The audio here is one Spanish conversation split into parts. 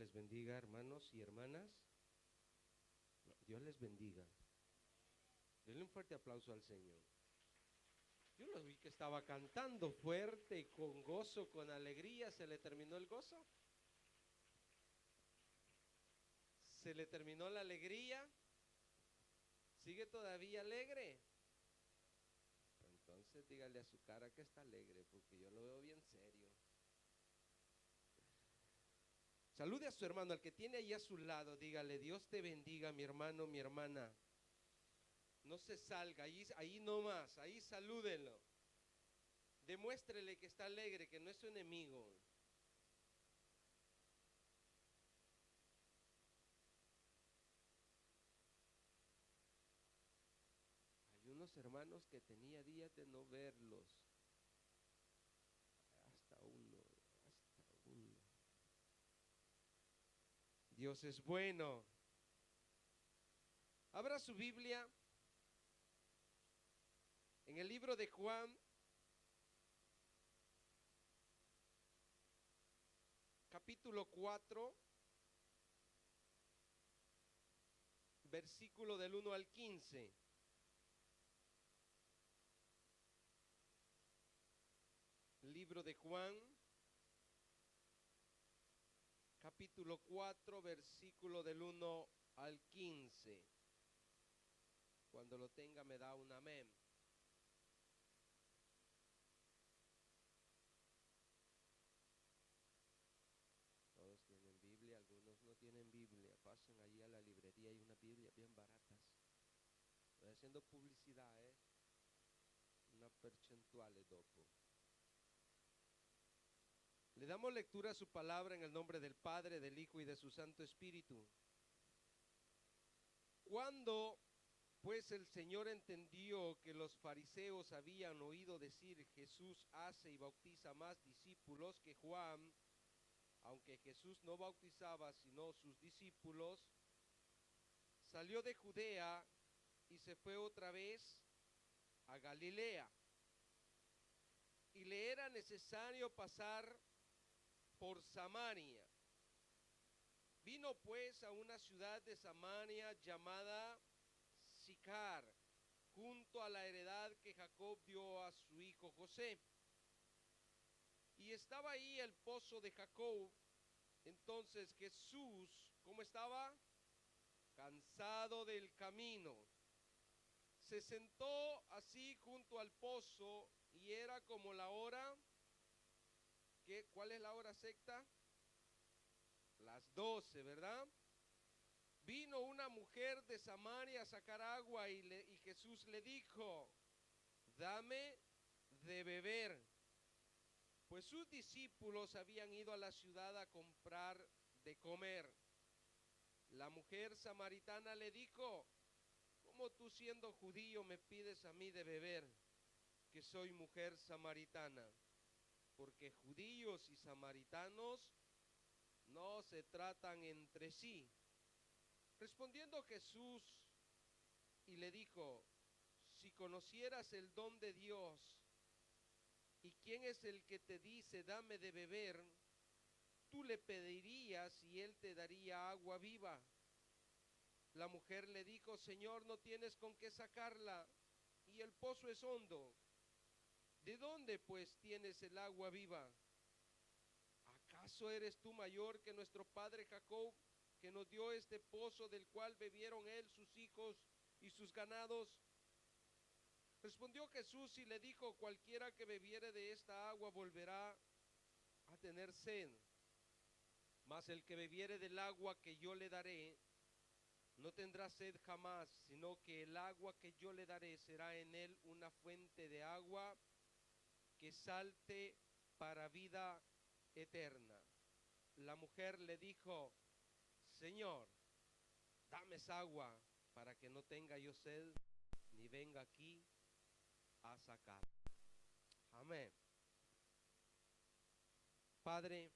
les bendiga, hermanos y hermanas. Dios les bendiga. Denle un fuerte aplauso al Señor. Yo lo vi que estaba cantando fuerte y con gozo, con alegría. ¿Se le terminó el gozo? ¿Se le terminó la alegría? ¿Sigue todavía alegre? Entonces dígale a su cara que está alegre, porque yo lo veo bien serio. Salude a su hermano, al que tiene ahí a su lado. Dígale: Dios te bendiga, mi hermano, mi hermana. No se salga, ahí nomás, ahí salúdenlo. Demuéstrele que está alegre, que no es su enemigo. Hay unos hermanos que tenía días de no verlos. Hasta uno. Dios es bueno. Abra su Biblia en el libro de Juan, capítulo 4, versículo del 1 al 15. Libro de Juan, capítulo 4, versículo del 1 al 15. Cuando lo tenga me da un amén. Todos tienen Biblia, algunos no tienen Biblia. Pasen allí a la librería, hay unas Biblias bien baratas. Estoy haciendo publicidad, una percentuale dopo. Le damos lectura a su palabra en el nombre del Padre, del Hijo y de su Santo Espíritu. Cuando pues el Señor entendió que los fariseos habían oído decir: Jesús hace y bautiza más discípulos que Juan, aunque Jesús no bautizaba sino sus discípulos, salió de Judea y se fue otra vez a Galilea. Y le era necesario pasar por Samaria. Vino pues a una ciudad de Samaria llamada Sicar, junto a la heredad que Jacob dio a su hijo José. Y estaba ahí el pozo de Jacob. Entonces Jesús, ¿cómo estaba? Cansado del camino, se sentó así junto al pozo, y era como la hora, ¿cuál es la hora sexta? Las 12, ¿verdad? Vino una mujer de Samaria a sacar agua y Jesús le dijo: dame de beber. Pues sus discípulos habían ido a la ciudad a comprar de comer. La mujer samaritana le dijo: ¿cómo tú, siendo judío, me pides a mí de beber, que soy mujer samaritana? Porque judíos y samaritanos no se tratan entre sí. Respondiendo Jesús y le dijo: si conocieras el don de Dios y quién es el que te dice dame de beber, tú le pedirías y él te daría agua viva. La mujer le dijo: Señor, no tienes con qué sacarla y el pozo es hondo. ¿De dónde pues tienes el agua viva? ¿Acaso eres tú mayor que nuestro padre Jacob, que nos dio este pozo del cual bebieron él, sus hijos y sus ganados? Respondió Jesús y le dijo: cualquiera que bebiere de esta agua volverá a tener sed, mas el que bebiere del agua que yo le daré no tendrá sed jamás, sino que el agua que yo le daré será en él una fuente de agua que salte para vida eterna. La mujer le dijo: Señor, dame esa agua para que no tenga yo sed, ni venga aquí a sacar. Amén. Padre,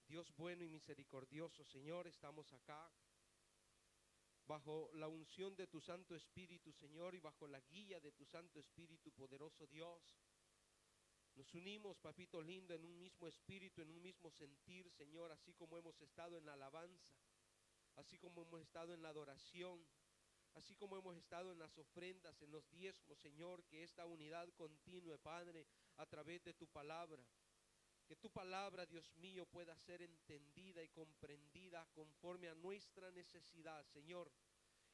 Dios bueno y misericordioso, Señor, estamos acá bajo la unción de tu Santo Espíritu, Señor, y bajo la guía de tu Santo Espíritu, poderoso Dios. Nos unimos, papito lindo, en un mismo espíritu, en un mismo sentir, Señor, así como hemos estado en la alabanza, así como hemos estado en la adoración, así como hemos estado en las ofrendas, en los diezmos, Señor, que esta unidad continúe, Padre, a través de tu palabra. Que tu palabra, Dios mío, pueda ser entendida y comprendida conforme a nuestra necesidad, Señor.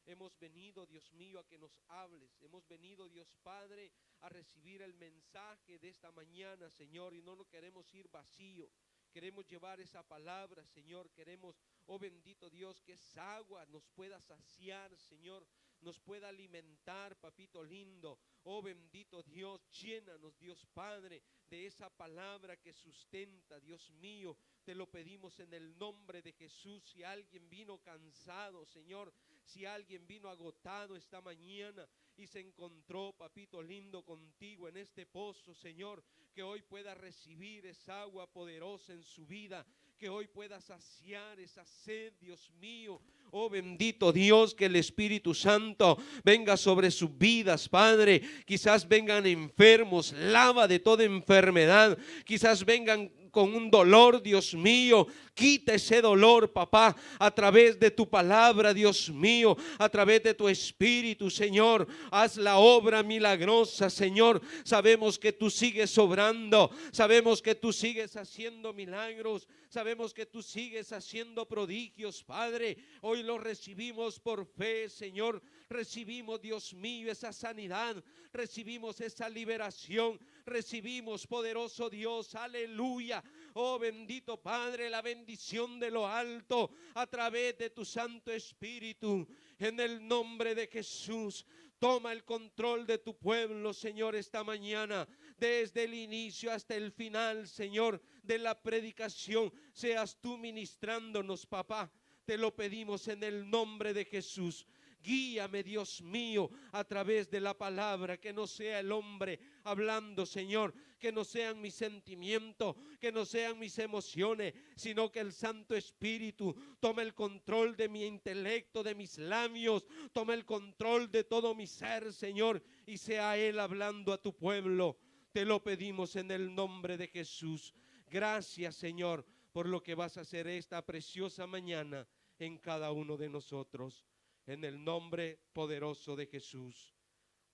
Hemos venido, Dios mío, a que nos hables. Hemos venido, Dios Padre, a recibir el mensaje de esta mañana, Señor, y no nos queremos ir vacío. Queremos llevar esa palabra, Señor. Queremos, oh bendito Dios, que esa agua nos pueda saciar, Señor, nos pueda alimentar, papito lindo. Oh bendito Dios, llénanos, Dios Padre, de esa palabra que sustenta, Dios mío. Te lo pedimos en el nombre de Jesús. Si alguien vino cansado, Señor, si alguien vino agotado esta mañana y se encontró, papito lindo, contigo en este pozo, Señor, que hoy pueda recibir esa agua poderosa en su vida, que hoy pueda saciar esa sed, Dios mío. Oh bendito Dios, que el Espíritu Santo venga sobre sus vidas, Padre. Quizás vengan enfermos, lava de toda enfermedad. Quizás vengan con un dolor, Dios mío. Quita ese dolor, papá, a través de tu palabra, Dios mío, a través de tu Espíritu, Señor. Haz la obra milagrosa, Señor. Sabemos que tú sigues obrando, sabemos que tú sigues haciendo milagros, sabemos que tú sigues haciendo prodigios, Padre. Hoy lo recibimos por fe, Señor. Recibimos, Dios mío, esa sanidad, recibimos esa liberación, recibimos, poderoso Dios, aleluya. Oh bendito Padre, la bendición de lo alto a través de tu Santo Espíritu, en el nombre de Jesús. Toma el control de tu pueblo, Señor, esta mañana, desde el inicio hasta el final, Señor, de la predicación. Seas tú ministrándonos, papá. Te lo pedimos en el nombre de Jesús. Guíame, Dios mío, a través de la palabra, que no sea el hombre hablando, Señor, que no sean mis sentimientos, que no sean mis emociones, sino que el Santo Espíritu tome el control de mi intelecto, de mis labios, tome el control de todo mi ser, Señor, y sea Él hablando a tu pueblo. Te lo pedimos en el nombre de Jesús. Gracias, Señor, por lo que vas a hacer esta preciosa mañana en cada uno de nosotros. En el nombre poderoso de Jesús.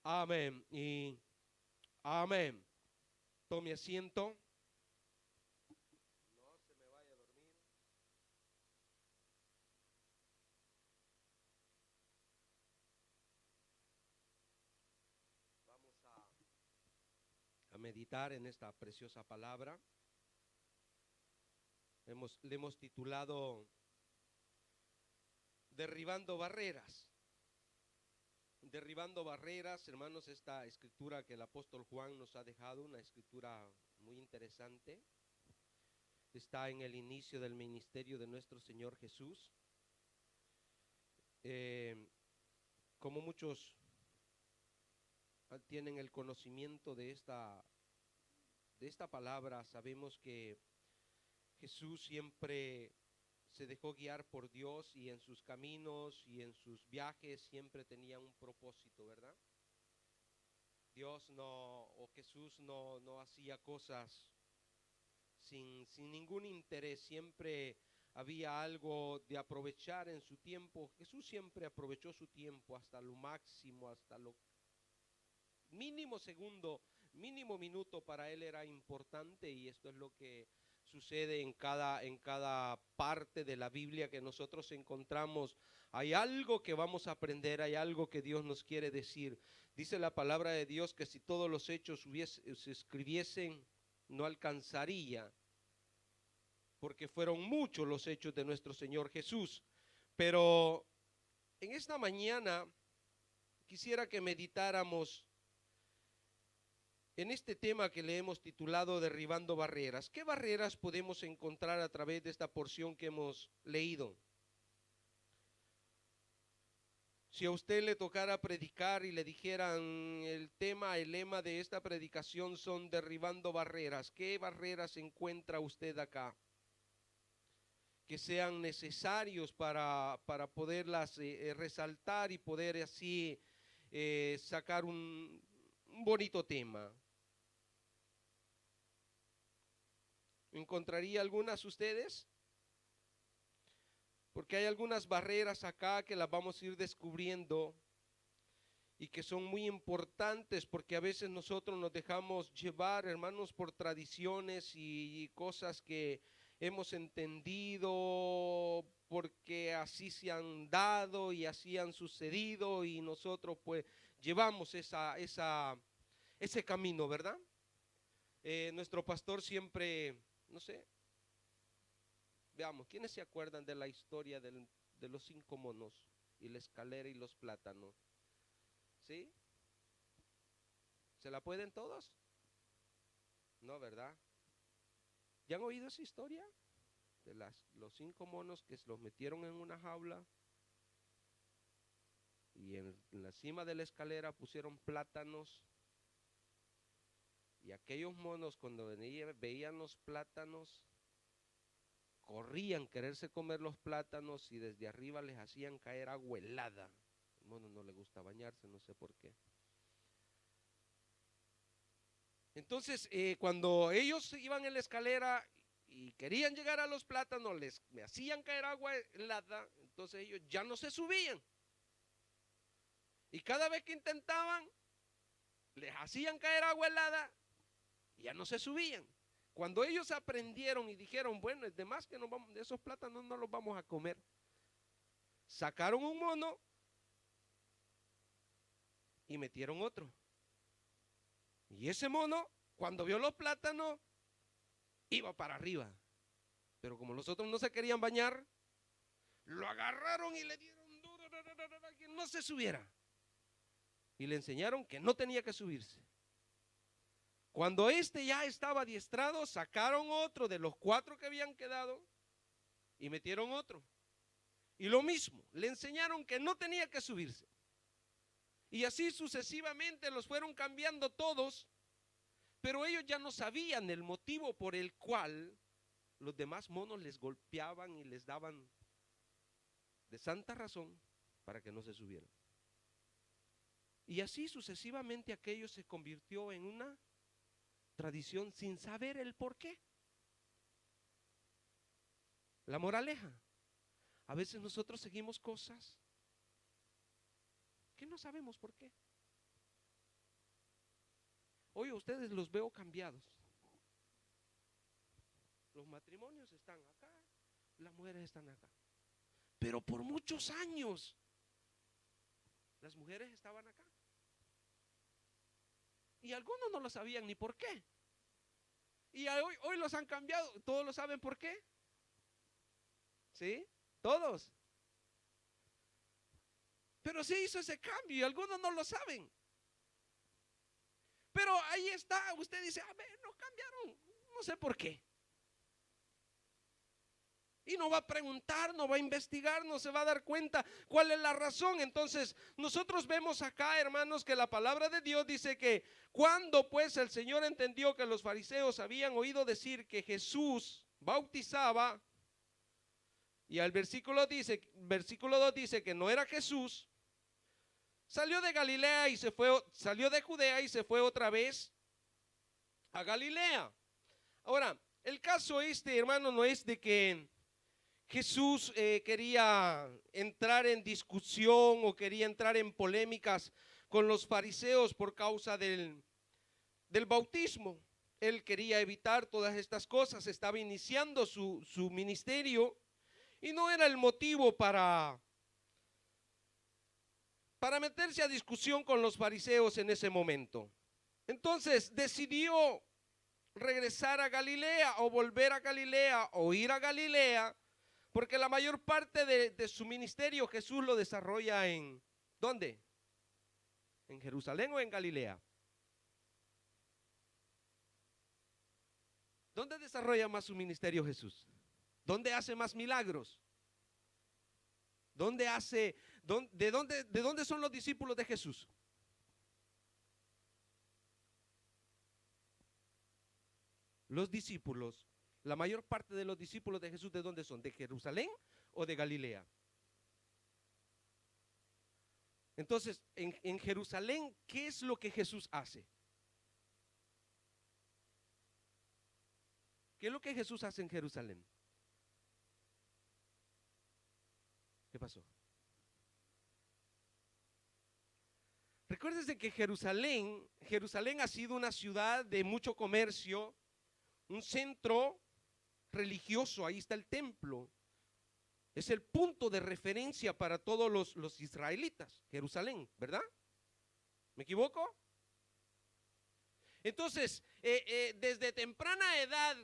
Amén y amén. Tome asiento. No se me vaya a dormir. Vamos a meditar en esta preciosa palabra. Le hemos titulado Derribando barreras. Derribando barreras, hermanos, esta escritura que el apóstol Juan nos ha dejado, una escritura muy interesante, está en el inicio del ministerio de nuestro Señor Jesús. Como muchos tienen el conocimiento de esta palabra, sabemos que Jesús siempre se dejó guiar por Dios, y en sus caminos y en sus viajes siempre tenía un propósito, ¿verdad? Jesús no hacía cosas sin ningún interés. Siempre había algo de aprovechar en su tiempo. Jesús siempre aprovechó su tiempo hasta lo máximo, hasta lo mínimo segundo, mínimo minuto para él era importante, y esto es lo que sucede en cada parte de la Biblia que nosotros encontramos. Hay algo que vamos a aprender, hay algo que Dios nos quiere decir. Dice la palabra de Dios que si todos los hechos se escribiesen, no alcanzaría, porque fueron muchos los hechos de nuestro Señor Jesús. Pero en esta mañana quisiera que meditáramos en este tema que le hemos titulado Derribando barreras. ¿Qué barreras podemos encontrar a través de esta porción que hemos leído? Si a usted le tocara predicar y le dijeran el lema de esta predicación son derribando barreras, ¿qué barreras encuentra usted acá que sean necesarios para poderlas resaltar y poder así sacar un bonito tema? ¿Encontraría algunas ustedes? Porque hay algunas barreras acá que las vamos a ir descubriendo y que son muy importantes, porque a veces nosotros nos dejamos llevar, hermanos, por tradiciones y cosas que hemos entendido porque así se han dado y así han sucedido, y nosotros pues llevamos ese camino, ¿verdad? Nuestro pastor siempre, no sé, veamos, ¿quiénes se acuerdan de la historia de los 5 monos y la escalera y los plátanos? ¿Sí? ¿Se la pueden todos? No, ¿verdad? ¿Ya han oído esa historia? De los 5 monos que los metieron en una jaula y en la cima de la escalera pusieron plátanos, y aquellos monos cuando veían los plátanos corrían quererse comer los plátanos, y desde arriba les hacían caer agua helada. Al mono no le gusta bañarse, no sé por qué. Entonces, cuando ellos iban en la escalera y querían llegar a los plátanos, me hacían caer agua helada, entonces ellos ya no se subían. Y cada vez que intentaban, les hacían caer agua helada y ya no se subían. Cuando ellos aprendieron y dijeron, bueno, es de más que nos vamos, de esos plátanos no los vamos a comer, sacaron un mono y metieron otro. Y ese mono, cuando vio los plátanos, iba para arriba. Pero como los otros no se querían bañar, lo agarraron y le dieron duro que no se subiera. Y le enseñaron que no tenía que subirse. Cuando este ya estaba adiestrado, sacaron otro de los 4 que habían quedado y metieron otro. Y lo mismo, le enseñaron que no tenía que subirse. Y así sucesivamente los fueron cambiando todos, pero ellos ya no sabían el motivo por el cual los demás monos les golpeaban y les daban de santa razón para que no se subieran. Y así sucesivamente aquello se convirtió en una tradición sin saber el por qué. La moraleja, a veces nosotros seguimos cosas que no sabemos por qué. Hoy a ustedes los veo cambiados. Los matrimonios están acá, las mujeres están acá. Pero por muchos años las mujeres estaban acá. Y algunos no lo sabían ni por qué. Y hoy los han cambiado. ¿Todos lo saben por qué? ¿Sí? ¿Todos? Pero se hizo ese cambio y algunos no lo saben. Pero ahí está, usted dice, a ver, no cambiaron, no sé por qué. Y no va a preguntar, no va a investigar, no se va a dar cuenta cuál es la razón. Entonces, nosotros vemos acá, hermanos, que la palabra de Dios dice que cuando pues el Señor entendió que los fariseos habían oído decir que Jesús bautizaba, y al versículo 2 dice que no era Jesús, salió de Galilea y salió de Judea y se fue otra vez a Galilea. Ahora, el caso hermano, no es de que Jesús quería entrar en discusión o quería entrar en polémicas con los fariseos por causa del bautismo. Él quería evitar todas estas cosas, estaba iniciando su ministerio y no era el motivo para meterse a discusión con los fariseos en ese momento. Entonces decidió regresar a Galilea o volver a Galilea o ir a Galilea, porque la mayor parte de su ministerio Jesús lo desarrolla en ¿dónde? ¿En Jerusalén o en Galilea? ¿Dónde desarrolla más su ministerio Jesús? ¿Dónde hace más milagros? ¿De dónde son los discípulos de Jesús? Los discípulos, la mayor parte de los discípulos de Jesús, ¿de dónde son? ¿De Jerusalén o de Galilea? Entonces, en Jerusalén, ¿qué es lo que Jesús hace? ¿Qué es lo que Jesús hace en Jerusalén? ¿Qué pasó? Recuérdense que Jerusalén ha sido una ciudad de mucho comercio, un centro religioso. Ahí está el templo. Es el punto de referencia para todos los israelitas, Jerusalén, ¿verdad? ¿Me equivoco? Entonces, desde temprana edad,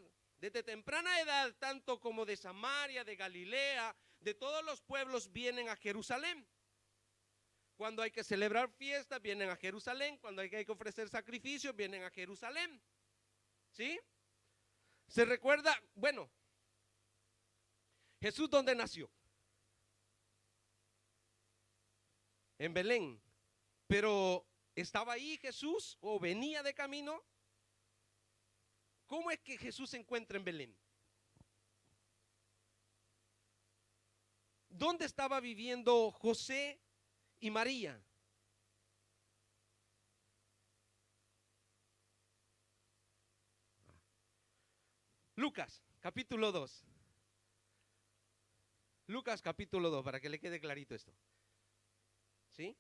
tanto como de Samaria, de Galilea, de todos los pueblos vienen a Jerusalén. Cuando hay que celebrar fiestas, vienen a Jerusalén. Cuando hay que ofrecer sacrificios, vienen a Jerusalén. ¿Sí? ¿Se recuerda? Bueno, Jesús, ¿dónde nació? En Belén. Pero, ¿estaba ahí Jesús o venía de camino? ¿Cómo es que Jesús se encuentra en Belén? ¿Dónde estaba viviendo José y María? Lucas, capítulo 2. Lucas, capítulo 2, para que le quede clarito esto. ¿Sí?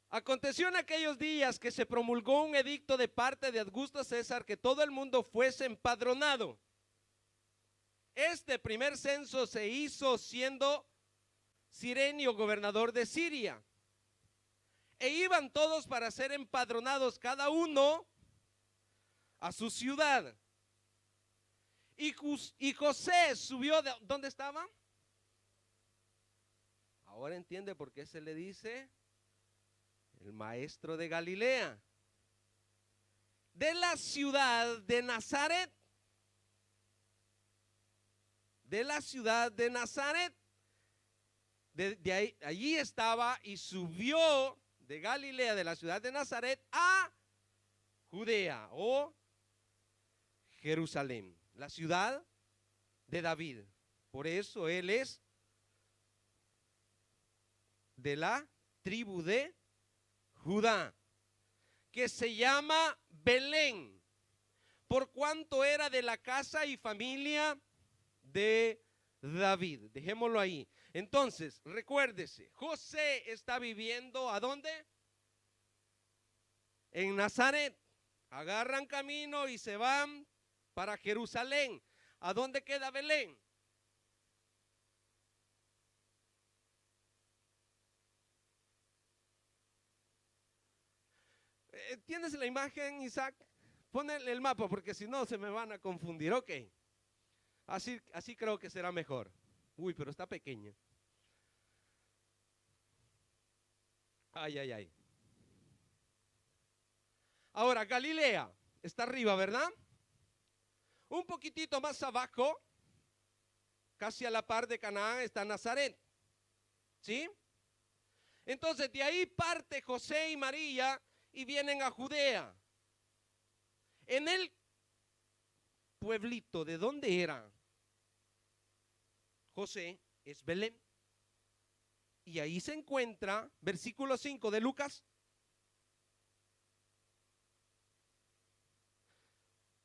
Aconteció en aquellos días que se promulgó un edicto de parte de Augusto César que todo el mundo fuese empadronado. Este primer censo se hizo siendo Cirenio gobernador de Siria. E iban todos para ser empadronados, cada uno a su ciudad. Y José subió de ¿dónde estaba? Ahora entiende por qué se le dice el maestro de Galilea. De la ciudad de Nazaret. De la ciudad de Nazaret. Allí estaba y subió de Galilea, de la ciudad de Nazaret, a Judea o Jerusalén, la ciudad de David. Por eso él es de la tribu de Judá, que se llama Belén, por cuanto era de la casa y familia de David. Dejémoslo ahí. Entonces, recuérdese, José está viviendo ¿a dónde? En Nazaret. Agarran camino y se van para Jerusalén. ¿A dónde queda Belén? ¿Tienes la imagen, Isaac? Pon el mapa porque si no se me van a confundir. Ok. Así creo que será mejor. Uy, pero está pequeña. Ay, ay, ay. Ahora, Galilea está arriba, ¿verdad? Un poquitito más abajo, casi a la par de Canaán, está Nazaret. ¿Sí? Entonces, de ahí parte José y María y vienen a Judea. En el pueblito, ¿de dónde era José? Es Belén. Y ahí se encuentra, versículo 5 de Lucas.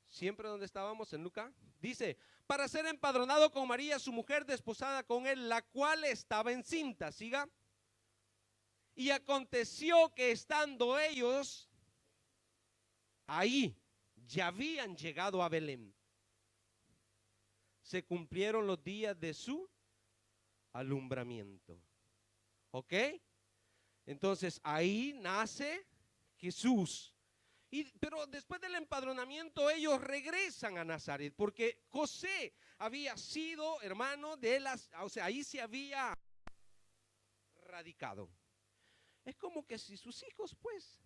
Siempre donde estábamos en Lucas. Dice, para ser empadronado con María, su mujer desposada con él, la cual estaba encinta. Siga. Y aconteció que estando ellos ahí, ya habían llegado a Belén. Se cumplieron los días de su alumbramiento. ¿Ok? Entonces ahí nace Jesús. Pero después del empadronamiento ellos regresan a Nazaret porque José había sido hermano de o sea, ahí se había radicado. Es como que si sus hijos pues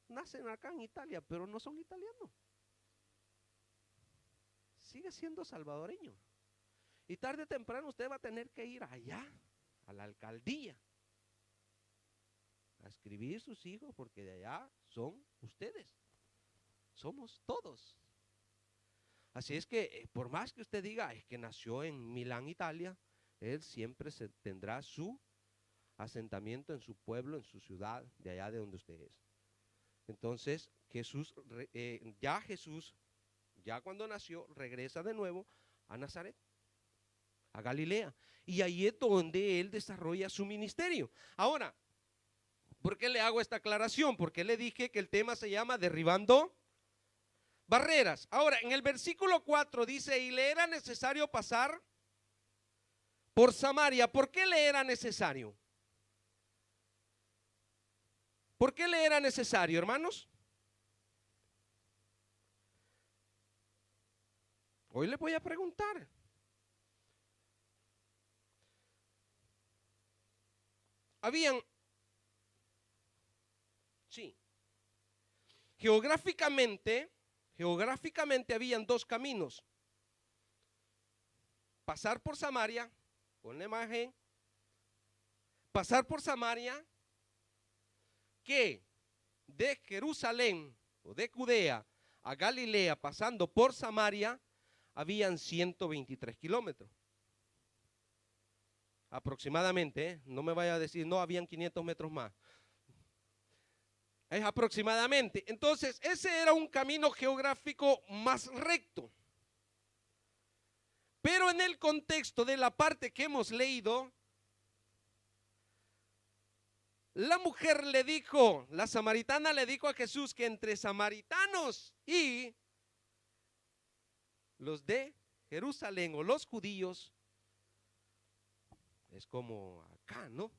nacen acá en Italia, pero no son italianos. Sigue siendo salvadoreño. Y tarde o temprano usted va a tener que ir allá, a la alcaldía, a escribir sus hijos porque de allá son ustedes. Somos todos. Así es que por más que usted diga es que nació en Milán, Italia, él siempre tendrá su asentamiento en su pueblo, en su ciudad, de allá de donde usted es. Entonces ya Jesús Ya cuando nació, regresa de nuevo a Nazaret, a Galilea. Y ahí es donde él desarrolla su ministerio. Ahora, ¿por qué le hago esta aclaración? Porque le dije que el tema se llama derribando barreras. Ahora, en el versículo 4 dice, y le era necesario pasar por Samaria. ¿Por qué le era necesario? ¿Por qué le era necesario, hermanos? Hoy le voy a preguntar. Sí, geográficamente habían dos caminos. Pasar por Samaria, pon la imagen, pasar por Samaria, que de Jerusalén o de Judea a Galilea, pasando por Samaria, habían 123 kilómetros. Aproximadamente, no me vaya a decir, no, habían 500 metros más. Es aproximadamente. Entonces, ese era un camino geográfico más recto. Pero en el contexto de la parte que hemos leído, la mujer le dijo, la samaritana le dijo a Jesús que entre samaritanos y los de Jerusalén o los judíos, es como acá, ¿no?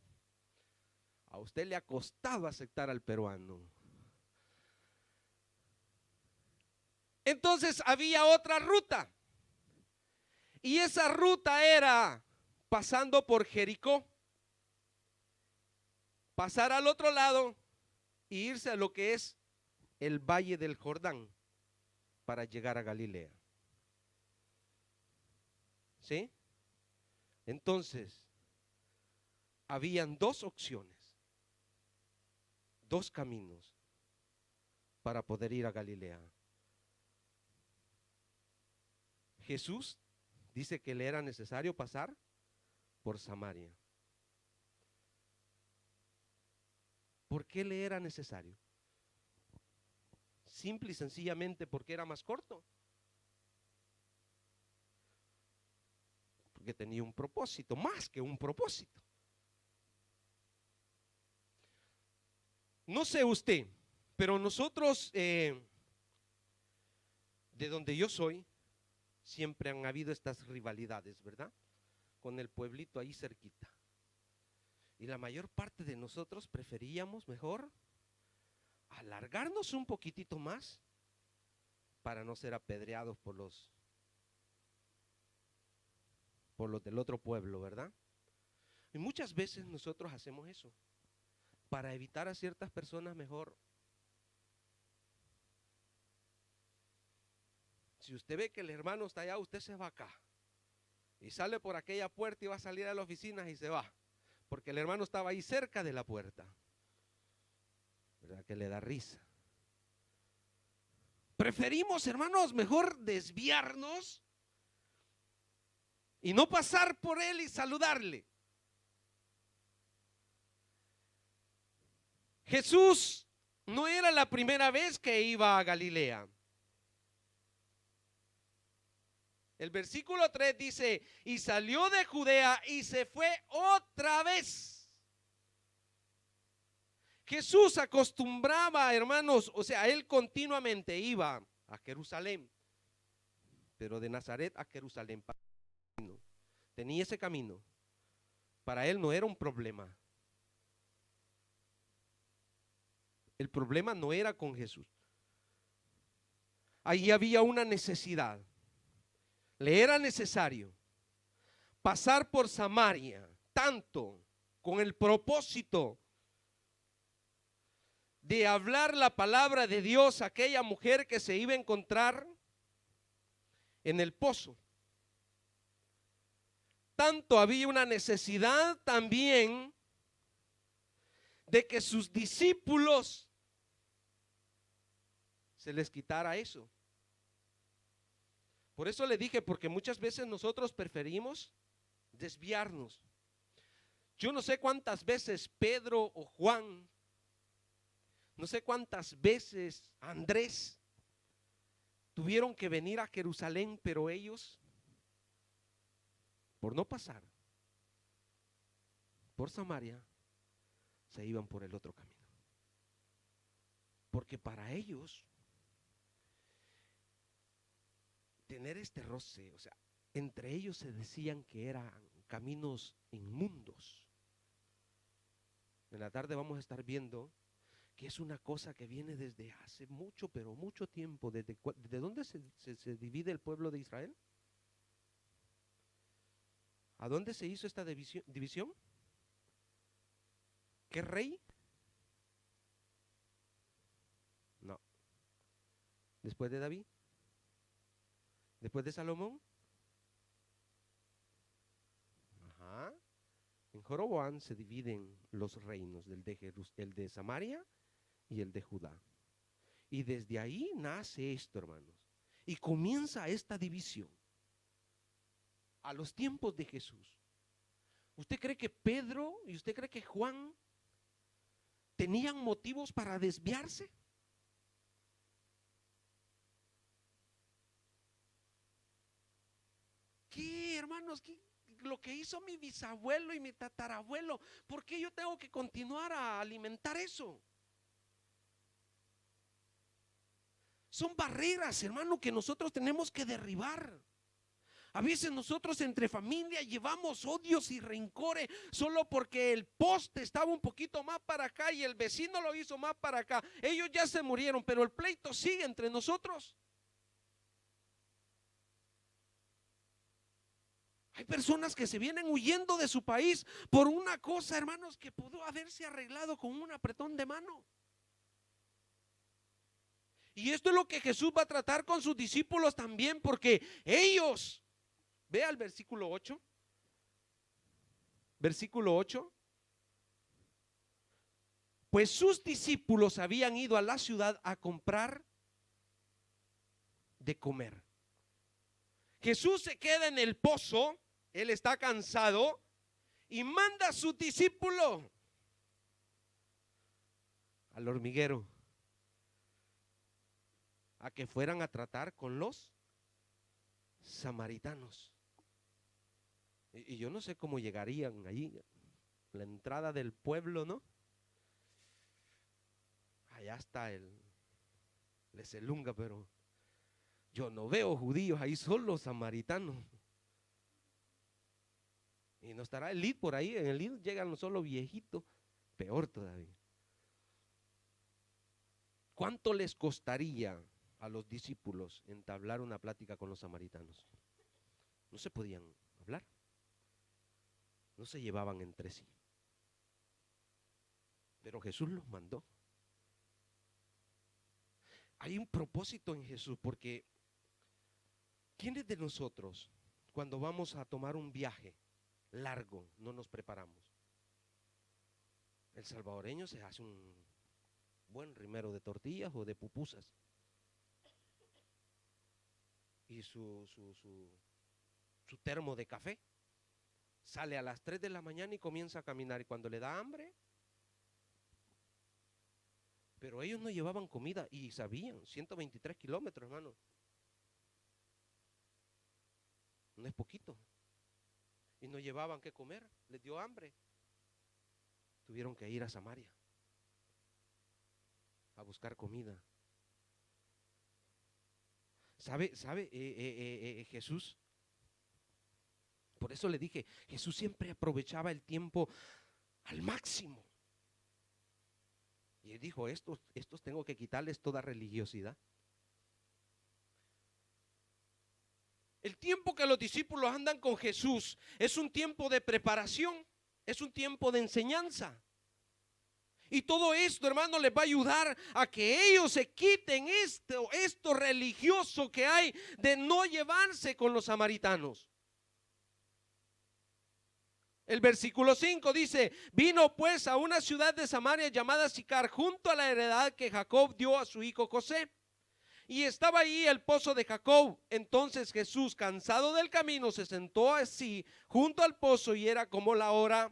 A usted le ha costado aceptar al peruano. Entonces había otra ruta. Y esa ruta era pasando por Jericó, pasar al otro lado e irse a lo que es el Valle del Jordán para llegar a Galilea. ¿Sí? Entonces, habían dos opciones, dos caminos para poder ir a Galilea. Jesús dice que le era necesario pasar por Samaria. ¿Por qué le era necesario? Simple y sencillamente porque era más corto. Porque tenía un propósito, más que un propósito. No sé usted, pero nosotros, de donde yo soy, siempre han habido estas rivalidades, ¿verdad? Con el pueblito ahí cerquita. Y la mayor parte de nosotros preferíamos mejor alargarnos un poquitito más para no ser apedreados por los del otro pueblo, ¿verdad? Y muchas veces nosotros hacemos eso. Para evitar a ciertas personas mejor. Si usted ve que el hermano está allá, usted se va acá. Y sale por aquella puerta y va a salir a la oficina y se va. Porque el hermano estaba ahí cerca de la puerta. ¿Verdad que le da risa? Preferimos, hermanos, mejor desviarnos y no pasar por él y saludarle. Jesús no era la primera vez que iba a Galilea. El versículo 3 dice, y salió de Judea y se fue otra vez. Jesús acostumbraba, hermanos, o sea, él continuamente iba a Jerusalén, pero de Nazaret a Jerusalén. Tenía ese camino. Para él no era un problema. El problema no era con Jesús. Allí había una necesidad. Le era necesario pasar por Samaria, tanto con el propósito de hablar la palabra de Dios a aquella mujer que se iba a encontrar en el pozo. Tanto había una necesidad también de que sus discípulos se les quitara eso. Por eso le dije, porque muchas veces nosotros preferimos desviarnos. Yo no sé cuántas veces Pedro o Juan, no sé cuántas veces Andrés tuvieron que venir a Jerusalén, pero ellos, por no pasar por Samaria, se iban por el otro camino. Porque para ellos, tener este roce, o sea, entre ellos se decían que eran caminos inmundos. En la tarde vamos a estar viendo que es una cosa que viene desde hace mucho, pero mucho tiempo. ¿Desde dónde se divide el pueblo de Israel? ¿A dónde se hizo esta división? ¿Qué rey? No. ¿Después de David? ¿Después de Salomón? Ajá. En Jeroboam se dividen los reinos, el de Samaria y el de Judá. Y desde ahí nace esto, hermanos. Y comienza esta división a los tiempos de Jesús. ¿Usted cree que Pedro y usted cree que Juan tenían motivos para desviarse? ¿Qué, hermanos? ¿Qué? Lo que hizo mi bisabuelo y mi tatarabuelo, ¿por qué yo tengo que continuar a alimentar eso? Son barreras, hermano, que nosotros tenemos que derribar. A veces nosotros entre familia llevamos odios y rencores solo porque el poste estaba un poquito más para acá y el vecino lo hizo más para acá. Ellos ya se murieron, pero el pleito sigue entre nosotros. Hay personas que se vienen huyendo de su país por una cosa, hermanos, que pudo haberse arreglado con un apretón de mano. Y esto es lo que Jesús va a tratar con sus discípulos también, porque ellos, vea el versículo 8, versículo 8, pues sus discípulos habían ido a la ciudad a comprar de comer. Jesús se queda en el pozo, él está cansado y manda a su discípulo al hormiguero a que fueran a tratar con los samaritanos. Y yo no sé cómo llegarían allí, la entrada del pueblo, ¿no? Allá está el Leselunga, pero yo no veo judíos ahí, solo samaritanos. Y no estará el Lid por ahí, en el Lid llegan solo viejitos, peor todavía. ¿Cuánto les costaría a los discípulos entablar una plática con los samaritanos? No se podían hablar, no se llevaban entre sí. Pero Jesús los mandó. Hay un propósito en Jesús, porque ¿quiénes de nosotros cuando vamos a tomar un viaje largo no nos preparamos? El salvadoreño se hace un buen rimero de tortillas o de pupusas y su termo de café. Sale a las 3 de la mañana y comienza a caminar, y cuando le da hambre, pero ellos no llevaban comida y sabían, 123 kilómetros, hermano, no es poquito, y no llevaban qué comer, les dio hambre, tuvieron que ir a Samaria a buscar comida. ¿Sabe Jesús? Por eso le dije, Jesús siempre aprovechaba el tiempo al máximo. Y él dijo, estos tengo que quitarles toda religiosidad. El tiempo que los discípulos andan con Jesús es un tiempo de preparación, es un tiempo de enseñanza. Y todo esto, hermano, les va a ayudar a que ellos se quiten esto religioso que hay de no llevarse con los samaritanos. El versículo 5 dice, vino pues a una ciudad de Samaria llamada Sicar, junto a la heredad que Jacob dio a su hijo José. Y estaba ahí el pozo de Jacob. Entonces Jesús, cansado del camino, se sentó así junto al pozo, y era como la hora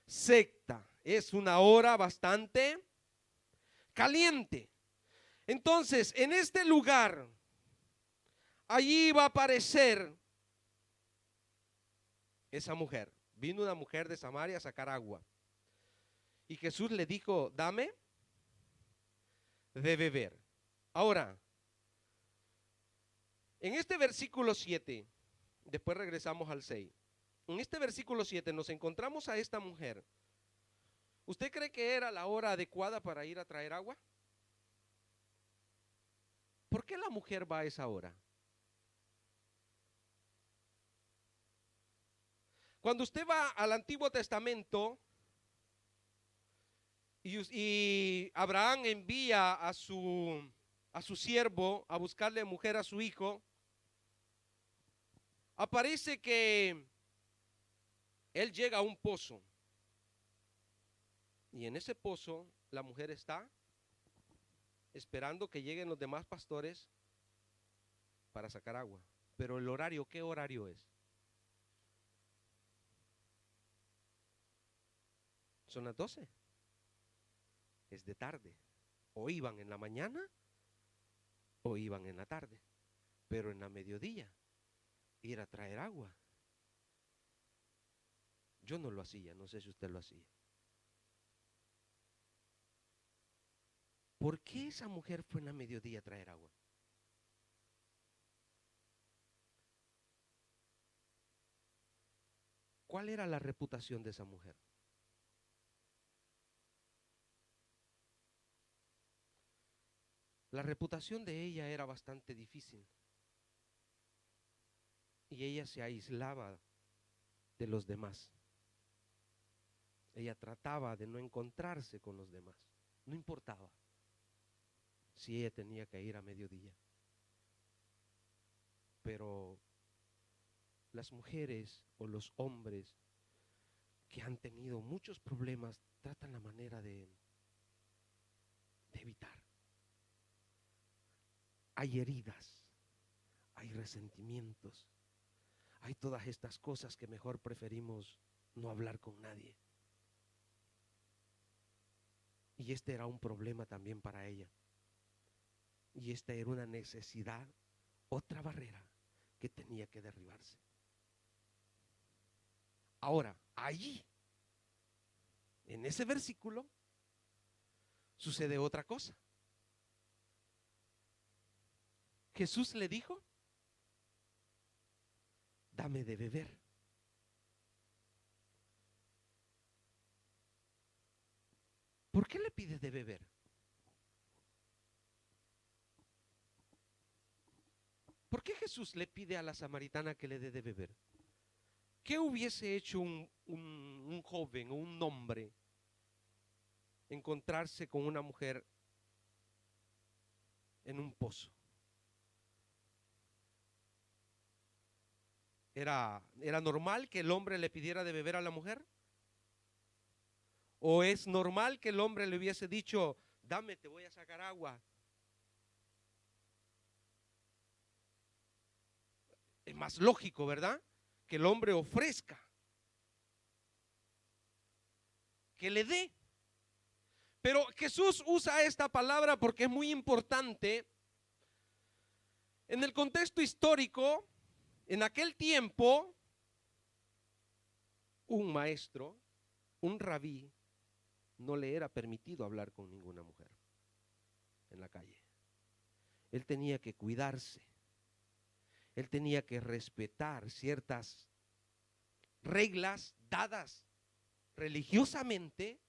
sexta. Es una hora bastante caliente. Entonces, en este lugar allí va a aparecer esa mujer. Vino una mujer de Samaria a sacar agua. Y Jesús le dijo, dame de beber. Ahora, en este versículo 7, después regresamos al 6. En este versículo 7 nos encontramos a esta mujer. ¿Usted cree que era la hora adecuada para ir a traer agua? ¿Por qué la mujer va a esa hora? Cuando usted va al Antiguo Testamento y Abraham envía a su siervo a buscarle mujer a su hijo, aparece que él llega a un pozo. Y en ese pozo la mujer está esperando que lleguen los demás pastores para sacar agua. Pero el horario, ¿qué horario es? Son las 12. Es de tarde. O iban en la mañana o iban en la tarde. Pero en la mediodía ir a traer agua. Yo no lo hacía, no sé si usted lo hacía. ¿Por qué esa mujer fue en la mediodía a traer agua? ¿Cuál era la reputación de esa mujer? La reputación de ella era bastante difícil. Y ella se aislaba de los demás. Ella trataba de no encontrarse con los demás. No importaba si ella tenía que ir a mediodía. Pero las mujeres o los hombres que han tenido muchos problemas tratan la manera de evitar. Hay heridas, hay resentimientos, hay todas estas cosas que mejor preferimos no hablar con nadie. Y este era un problema también para ella. Y esta era una necesidad, otra barrera que tenía que derribarse. Ahora, allí, en ese versículo, sucede otra cosa. Jesús le dijo, dame de beber. ¿Por qué le pide de beber? ¿Por qué Jesús le pide a la samaritana que le dé de beber? ¿Qué hubiese hecho un joven o un hombre encontrarse con una mujer en un pozo? ¿Era normal que el hombre le pidiera de beber a la mujer? ¿O es normal que el hombre le hubiese dicho, dame, te voy a sacar agua? Es más lógico, ¿verdad? Que el hombre ofrezca, que le dé. Pero Jesús usa esta palabra porque es muy importante. En el contexto histórico, en aquel tiempo, un maestro, un rabí, no le era permitido hablar con ninguna mujer en la calle. Él tenía que cuidarse. Él tenía que respetar ciertas reglas dadas religiosamente.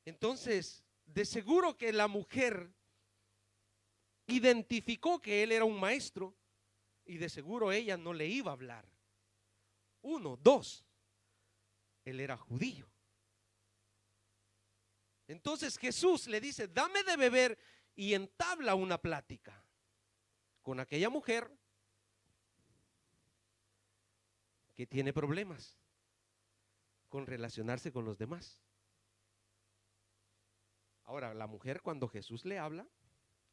Entonces, de seguro que la mujer identificó que él era un maestro y de seguro ella no le iba a hablar. 1, 2, él era judío. Entonces Jesús le dice, dame de beber, y entabla una plática con aquella mujer que tiene problemas con relacionarse con los demás. Ahora, la mujer, cuando Jesús le habla,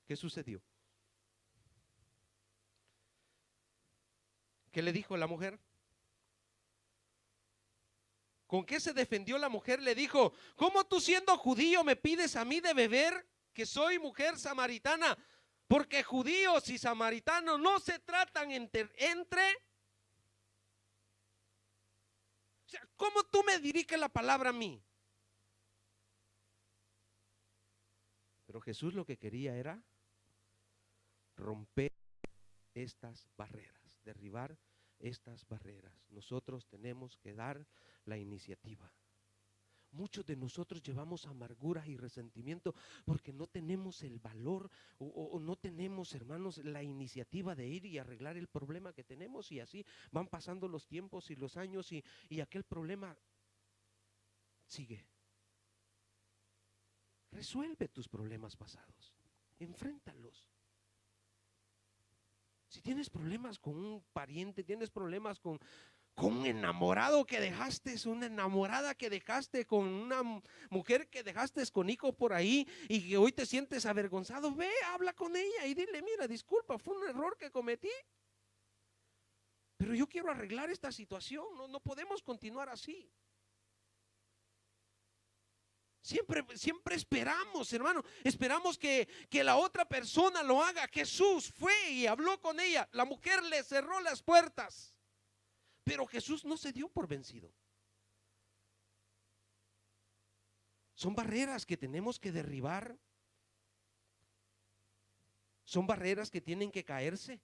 ¿qué sucedió? ¿Qué le dijo la mujer? ¿Con qué se defendió la mujer? Le dijo, ¿cómo tú siendo judío me pides a mí de beber, que soy mujer samaritana? Porque judíos y samaritanos no se tratan entre. O sea, ¿cómo tú me diriges la palabra a mí? Pero Jesús lo que quería era romper estas barreras, derribar estas barreras. Nosotros tenemos que dar la iniciativa. Muchos de nosotros llevamos amargura y resentimiento porque no tenemos el valor o no tenemos, hermanos, la iniciativa de ir y arreglar el problema que tenemos, y así van pasando los tiempos y los años y aquel problema sigue. Resuelve tus problemas pasados, enfréntalos. Si tienes problemas con un pariente, tienes problemas con un enamorado que dejaste, una enamorada que dejaste, con una mujer que dejaste con hijos por ahí y que hoy te sientes avergonzado, ve, habla con ella y dile, mira, disculpa, fue un error que cometí, pero yo quiero arreglar esta situación, no podemos continuar así. Siempre esperamos, hermano, esperamos que la otra persona lo haga. Jesús fue y habló con ella, la mujer le cerró las puertas, pero Jesús no se dio por vencido. Son barreras que tenemos que derribar, son barreras que tienen que caerse.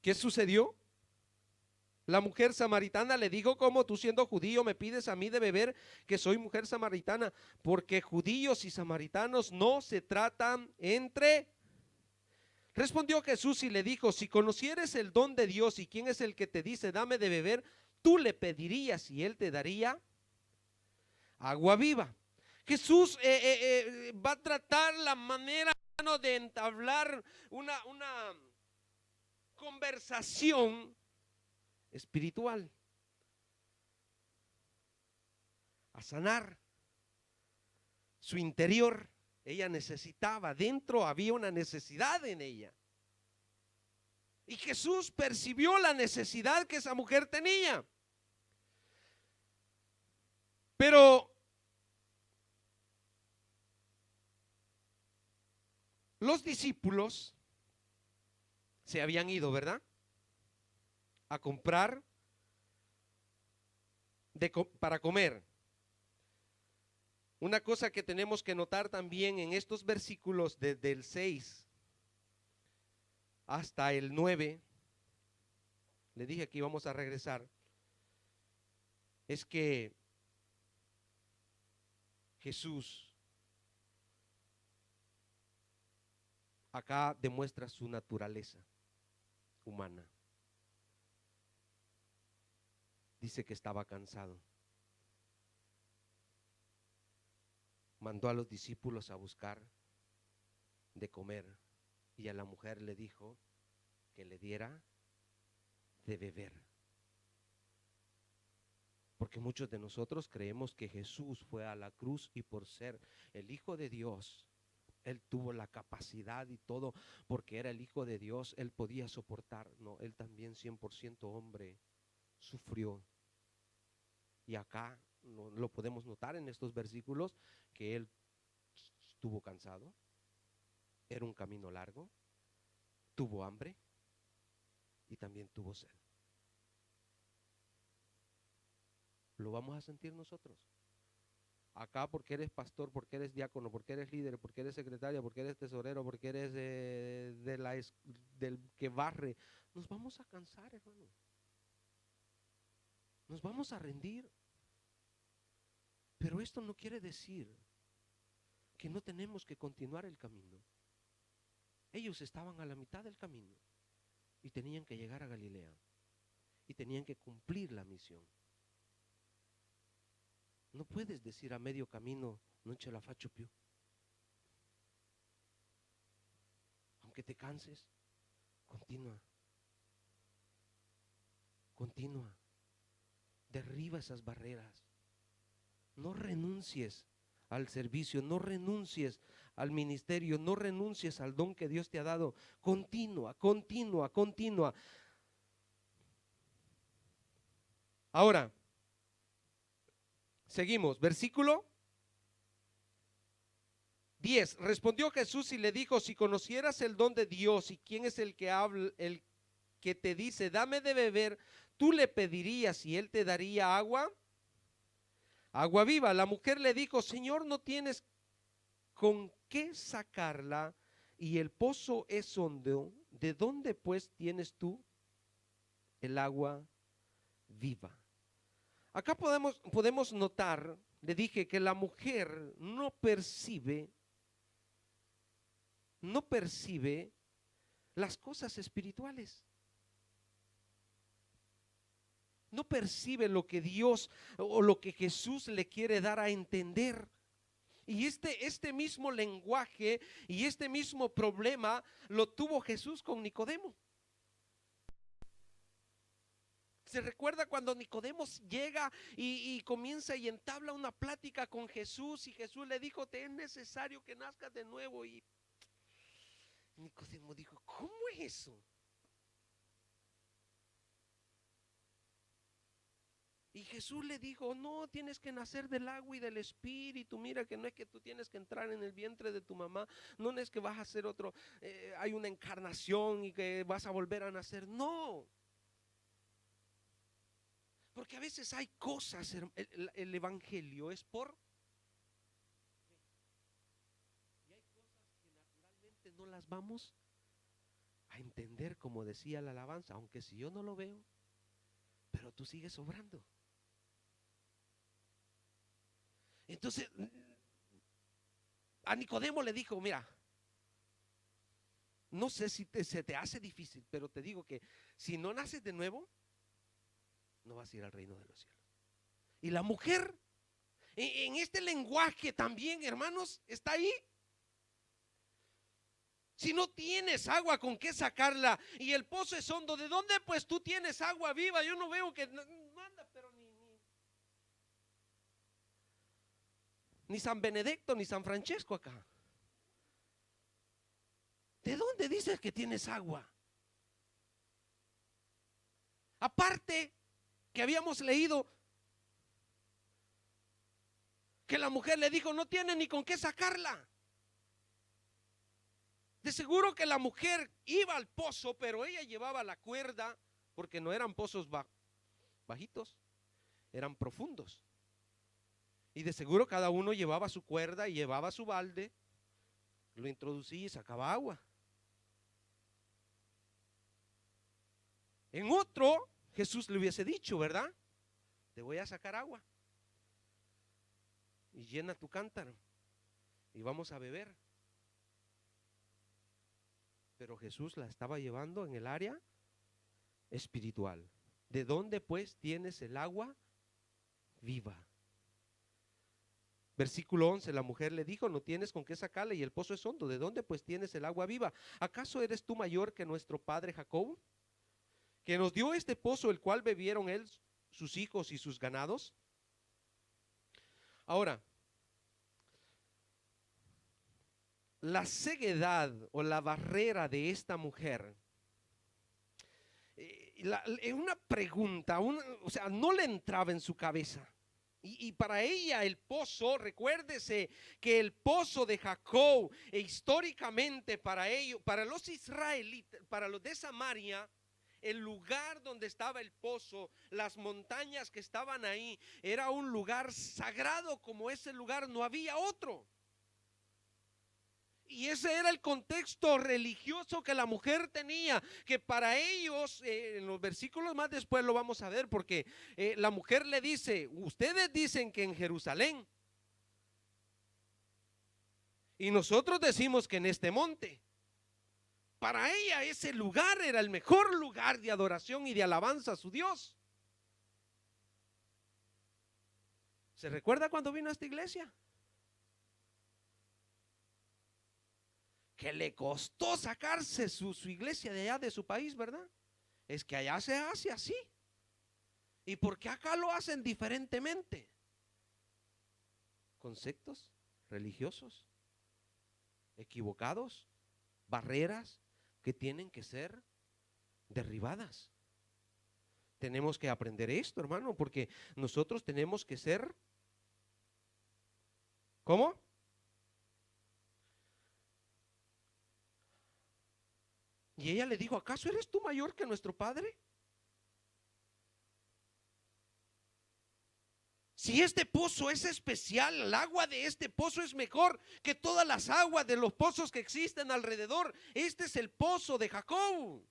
¿Qué sucedió? La mujer samaritana le dijo, ¿cómo tú siendo judío me pides a mí de beber, que soy mujer samaritana? Porque judíos y samaritanos no se tratan entre. Respondió Jesús y le dijo, si conocieres el don de Dios y quién es el que te dice, dame de beber, tú le pedirías y él te daría agua viva. Jesús va a tratar la manera de entablar una conversación espiritual, a sanar su interior. Ella necesitaba, dentro había una necesidad en ella, y Jesús percibió la necesidad que esa mujer tenía. Pero los discípulos se habían ido, ¿verdad?, a comprar para comer. Una cosa que tenemos que notar también en estos versículos desde el 6 hasta el 9, le dije que íbamos a regresar, es que Jesús acá demuestra su naturaleza humana. Dice que estaba cansado. Mandó a los discípulos a buscar de comer y a la mujer le dijo que le diera de beber. Porque muchos de nosotros creemos que Jesús fue a la cruz y por ser el Hijo de Dios, Él tuvo la capacidad y todo, porque era el Hijo de Dios, Él podía soportar. No, Él también 100% hombre sufrió. Y acá lo podemos notar en estos versículos, que Él estuvo cansado, era un camino largo, tuvo hambre y también tuvo sed. Lo vamos a sentir nosotros. Acá, porque eres pastor, porque eres diácono, porque eres líder, porque eres secretaria, porque eres tesorero, porque eres del que barre, nos vamos a cansar, hermano. Nos vamos a rendir. Pero esto no quiere decir que no tenemos que continuar el camino. Ellos estaban a la mitad del camino y tenían que llegar a Galilea y tenían que cumplir la misión. No puedes decir a medio camino, non ce la faccio più. Aunque te canses, continúa. Continúa. Derriba esas barreras. No renuncies al servicio, no renuncies al ministerio, no renuncies al don que Dios te ha dado. Continúa, continúa, continúa. Ahora, seguimos, versículo 10. Respondió Jesús y le dijo: si conocieras el don de Dios y quién es el que habla, el que te dice, dame de beber, tú le pedirías y él te daría agua, agua viva. La mujer le dijo: Señor, no tienes con qué sacarla y el pozo es hondo. ¿De dónde pues tienes tú el agua viva? Acá podemos notar, le dije, que la mujer no percibe las cosas espirituales. No percibe lo que Dios o lo que Jesús le quiere dar a entender. Y este mismo lenguaje y este mismo problema lo tuvo Jesús con Nicodemo. ¿Se recuerda cuando Nicodemo llega y comienza y entabla una plática con Jesús y Jesús le dijo: te es necesario que nazcas de nuevo? Y Nicodemo dijo: ¿cómo es eso? Y Jesús le dijo: no, tienes que nacer del agua y del espíritu. Mira que no es que tú tienes que entrar en el vientre de tu mamá, no es que vas a hacer otro, hay una encarnación y que vas a volver a nacer. No. Porque a veces hay cosas, el evangelio es por y hay cosas que naturalmente no las vamos a entender, como decía la alabanza, aunque si yo no lo veo, pero tú sigues obrando. Entonces a Nicodemo le dijo: mira, no sé si se te hace difícil, pero te digo que si no naces de nuevo, no vas a ir al reino de los cielos. Y la mujer, en este lenguaje también, hermanos, está ahí. Si no tienes agua con qué sacarla y el pozo es hondo, ¿de dónde pues tú tienes agua viva? Yo no veo que no anda, pero ni San Benedicto ni San Francesco acá. ¿De dónde dices que tienes agua? Aparte que habíamos leído que la mujer le dijo: no tiene ni con qué sacarla. De seguro que la mujer iba al pozo, pero ella llevaba la cuerda, porque no eran pozos bajitos, eran profundos. Y de seguro cada uno llevaba su cuerda y llevaba su balde, lo introducía y sacaba agua. En otro, Jesús le hubiese dicho, ¿verdad? Te voy a sacar agua y llena tu cántaro y vamos a beber. Pero Jesús la estaba llevando en el área espiritual. ¿De dónde pues tienes el agua viva? Versículo 11, la mujer le dijo: no tienes con qué sacarla y el pozo es hondo. ¿De dónde pues tienes el agua viva? ¿Acaso eres tú mayor que nuestro padre Jacob, que nos dio este pozo, el cual bebieron él, sus hijos y sus ganados? Ahora, la ceguedad o la barrera de esta mujer, una pregunta, o sea, no le entraba en su cabeza. Y para ella el pozo, recuérdese que el pozo de Jacob, históricamente para ellos, para los israelitas, para los de Samaria, el lugar donde estaba el pozo, las montañas que estaban ahí, era un lugar sagrado. Como ese lugar no había otro. Y ese era el contexto religioso que la mujer tenía, que para ellos, en los versículos más después lo vamos a ver, porque la mujer le dice: ustedes dicen que en Jerusalén, y nosotros decimos que en este monte. Para ella ese lugar era el mejor lugar de adoración y de alabanza a su Dios. ¿Se recuerda cuando vino a esta iglesia? Que le costó sacarse su iglesia de allá, de su país, ¿verdad? Es que allá se hace así. ¿Y por qué acá lo hacen diferentemente? Conceptos religiosos equivocados, barreras que tienen que ser derribadas. Tenemos que aprender esto, hermano, porque nosotros tenemos que ser, ¿cómo? Y ella le dijo, ¿acaso eres tú mayor que nuestro padre? Si este pozo es especial, el agua de este pozo es mejor que todas las aguas de los pozos que existen alrededor. Este es el pozo de Jacob.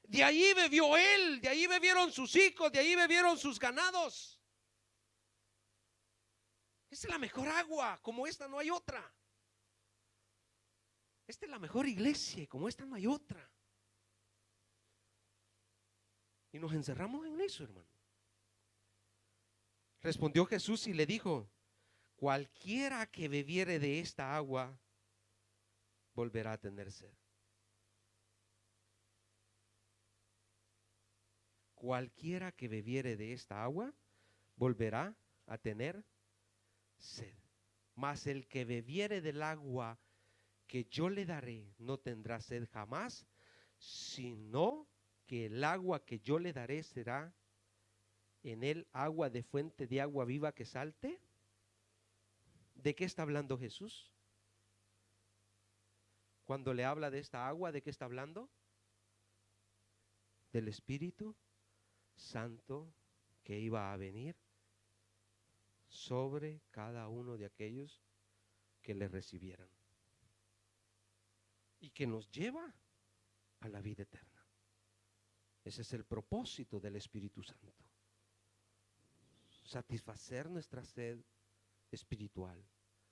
De ahí bebió él, de ahí bebieron sus hijos, de ahí bebieron sus ganados. Esta es la mejor agua, como esta no hay otra. Esta es la mejor iglesia, como esta no hay otra. Y nos encerramos en eso, hermano. Respondió Jesús y le dijo, cualquiera que bebiere de esta agua volverá a tener sed. Cualquiera que bebiere de esta agua volverá a tener sed. Mas el que bebiere del agua que yo le daré no tendrá sed jamás, sino que el agua que yo le daré será en él agua de fuente de agua viva que salte. ¿De qué está hablando Jesús? Cuando le habla de esta agua, ¿de qué está hablando? Del Espíritu Santo que iba a venir sobre cada uno de aquellos que le recibieran y que nos lleva a la vida eterna. Ese es el propósito del Espíritu Santo. Satisfacer nuestra sed espiritual,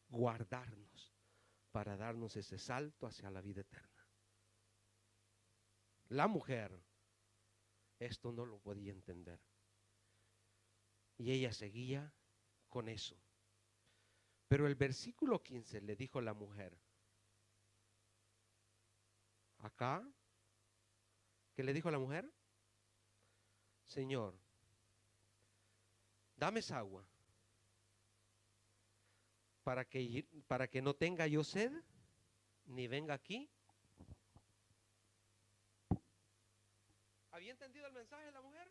guardarnos para darnos ese salto hacia la vida eterna. La mujer esto no lo podía entender y ella seguía con eso. Pero el versículo 15 le dijo la mujer, acá, ¿qué le dijo la mujer? Señor, dame esa agua para que no tenga yo sed, ni venga aquí. ¿Había entendido el mensaje la mujer?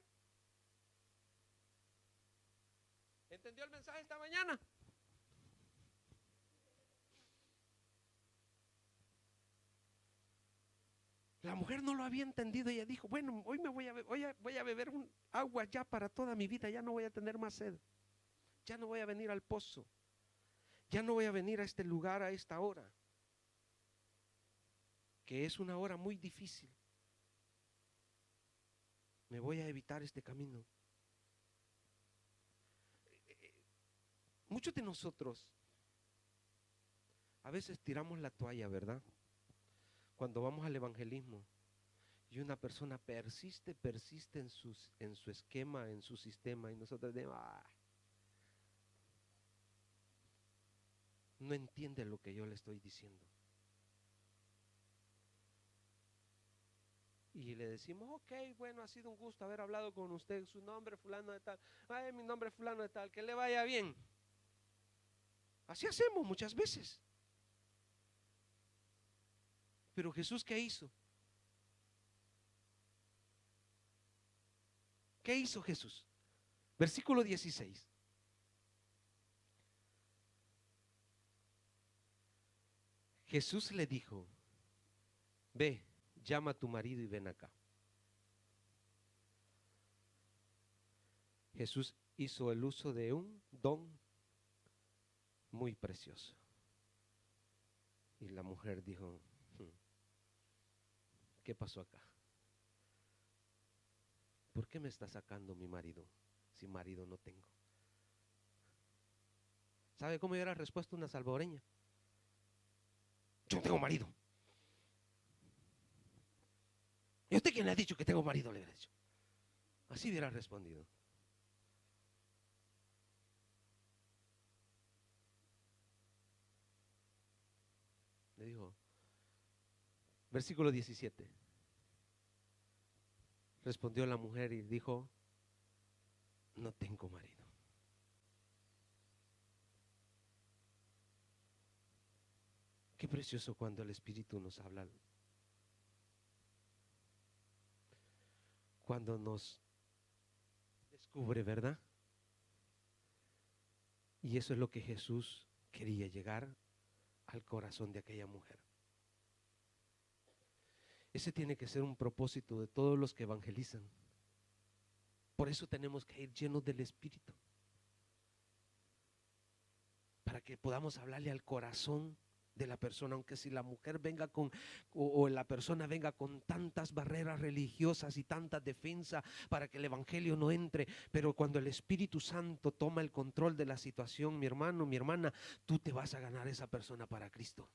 ¿Entendió el mensaje esta mañana? La mujer no lo había entendido. Ella dijo, bueno, hoy me voy a beber un agua ya para toda mi vida. Ya no voy a tener más sed. Ya no voy a venir al pozo. Ya no voy a venir a este lugar a esta hora. Que es una hora muy difícil. Me voy a evitar este camino. Muchos de nosotros a veces tiramos la toalla, ¿verdad? Cuando vamos al evangelismo y una persona persiste en su esquema, en su sistema, y nosotros decimos, no entiende lo que yo le estoy diciendo. Y le decimos, ok, bueno, ha sido un gusto haber hablado con usted, su nombre fulano de tal, ay, mi nombre fulano de tal, que le vaya bien. Así hacemos muchas veces. Pero Jesús, ¿qué hizo? ¿Qué hizo Jesús? Versículo 16. Jesús le dijo, ve, llama a tu marido y ven acá. Jesús hizo el uso de un don muy precioso. Y la mujer dijo, ¿qué pasó acá? ¿Por qué me está sacando mi marido si marido no tengo? ¿Sabe cómo era la respuesta una salvadoreña? Yo no tengo marido. ¿Y usted quién le ha dicho que tengo marido? Le hubiera dicho. Así hubiera respondido. Le dijo, versículo 17. Respondió la mujer y dijo, no tengo marido. Qué precioso cuando el Espíritu nos habla. Cuando nos descubre, ¿verdad? Y eso es lo que Jesús quería, llegar al corazón de aquella mujer. Ese tiene que ser un propósito de todos los que evangelizan. Por eso tenemos que ir llenos del Espíritu, para que podamos hablarle al corazón de la persona. Aunque si la mujer venga con o la persona venga con tantas barreras religiosas y tantas defensas para que el evangelio no entre, pero cuando el Espíritu Santo toma el control de la situación, mi hermano, mi hermana, tú te vas a ganar esa persona para Cristo.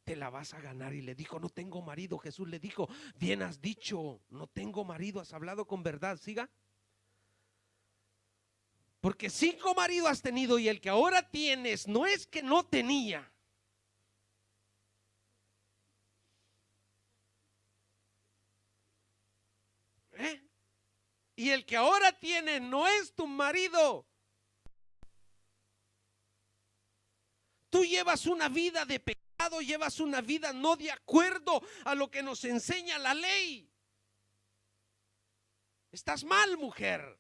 Te la vas a ganar. Y le dijo: no tengo marido. Jesús le dijo: bien has dicho, no tengo marido, has hablado con verdad. Siga. Porque 5 maridos has tenido, y el que ahora tienes no es que no tenía. Y el que ahora tienes no es tu marido. Tú llevas una vida de pecado, llevas una vida no de acuerdo a lo que nos enseña la ley. Estás mal, mujer.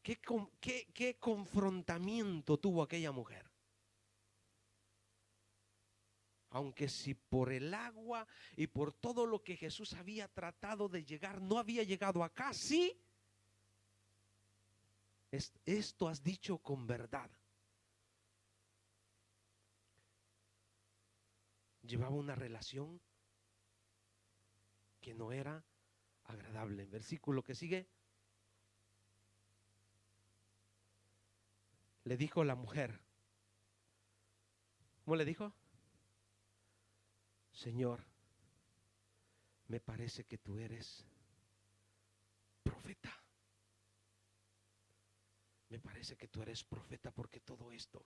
¿Qué confrontamiento tuvo aquella mujer? Aunque si por el agua y por todo lo que Jesús había tratado de llegar, no había llegado acá, sí. Esto has dicho con verdad. Llevaba una relación que no era agradable. Versículo que sigue. Le dijo la mujer. ¿Cómo le dijo? Señor, me parece que tú eres profeta. Me parece que tú eres profeta, porque todo esto,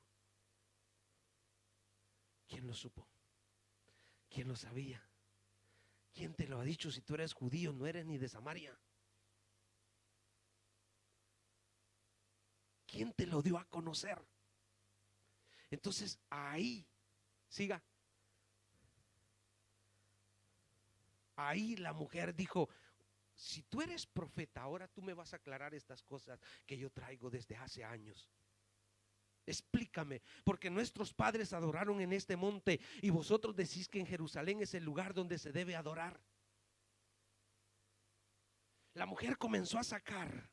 ¿quién lo supo? ¿Quién lo sabía? ¿Quién te lo ha dicho? Si tú eres judío, no eres ni de Samaria. ¿Quién te lo dio a conocer? Entonces ahí, siga. Ahí la mujer dijo: si tú eres profeta, ahora tú me vas a aclarar estas cosas que yo traigo desde hace años. Explícame, porque nuestros padres adoraron en este monte y vosotros decís que en Jerusalén es el lugar donde se debe adorar. La mujer comenzó a sacar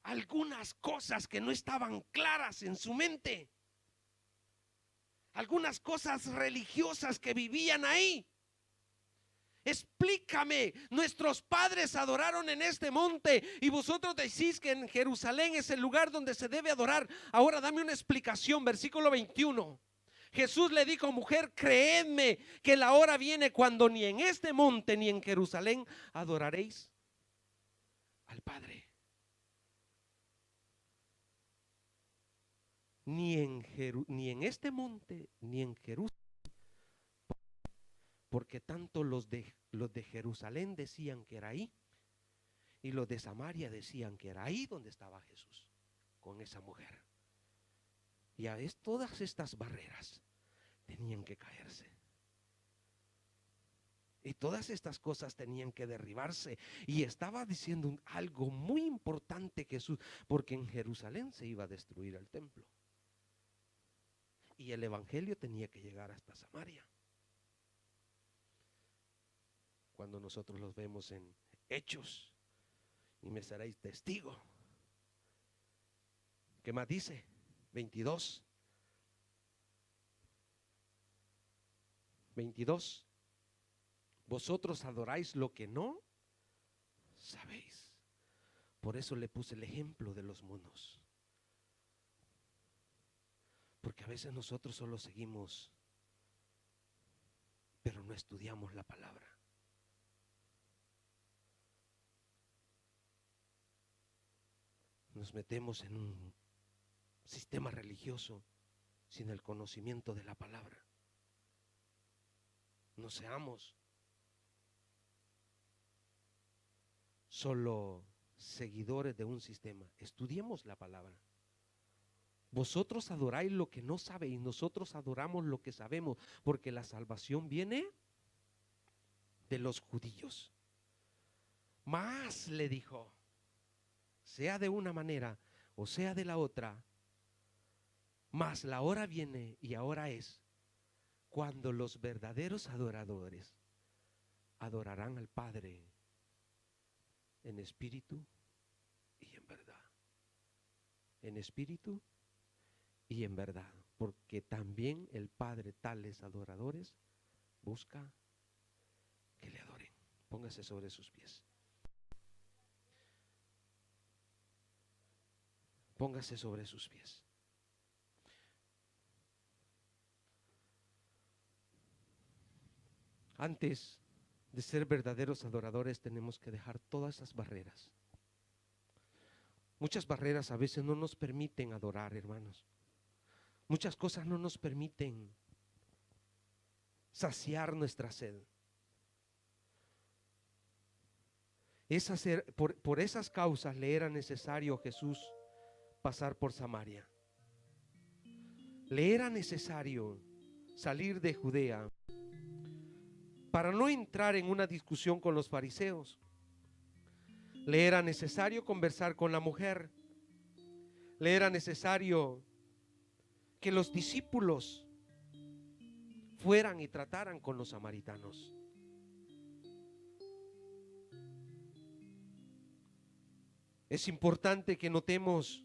algunas cosas que no estaban claras en su mente, algunas cosas religiosas que vivían ahí. Explícame, nuestros padres adoraron en este monte y vosotros decís que en Jerusalén es el lugar donde se debe adorar. Ahora dame una explicación. Versículo 21. Jesús le dijo: mujer, creedme que la hora viene cuando ni en este monte ni en Jerusalén adoraréis al Padre. Ni en este monte ni en Jerusalén, porque tanto los de Jerusalén decían que era ahí, y los de Samaria decían que era ahí donde estaba Jesús con esa mujer. Y a todas estas barreras tenían que caerse, y todas estas cosas tenían que derribarse. Y estaba diciendo algo muy importante Jesús, porque en Jerusalén se iba a destruir el templo, y el evangelio tenía que llegar hasta Samaria. Cuando nosotros los vemos en Hechos, y me seréis testigo. ¿Qué más dice? 22. Vosotros adoráis lo que no sabéis. Por eso le puse el ejemplo de los monos, porque a veces nosotros solo seguimos, pero no estudiamos la palabra. Nos metemos en un sistema religioso sin el conocimiento de la palabra. No seamos solo seguidores de un sistema. Estudiemos la palabra. Vosotros adoráis lo que no sabéis, nosotros adoramos lo que sabemos, porque la salvación viene de los judíos. Mas le dijo, sea de una manera o sea de la otra, mas la hora viene y ahora es cuando los verdaderos adoradores adorarán al Padre en espíritu y en verdad. En espíritu y en verdad, porque también el Padre tales adoradores busca que le adoren. Póngase sobre sus pies. Póngase sobre sus pies. Antes de ser verdaderos adoradores tenemos que dejar todas esas barreras. Muchas barreras a veces no nos permiten adorar, hermanos. Muchas cosas no nos permiten saciar nuestra sed. Por esas causas le era necesario a Jesús pasar por Samaria. Le era necesario salir de Judea para no entrar en una discusión con los fariseos. Le era necesario conversar con la mujer. Le era necesario que los discípulos fueran y trataran con los samaritanos. Es importante que notemos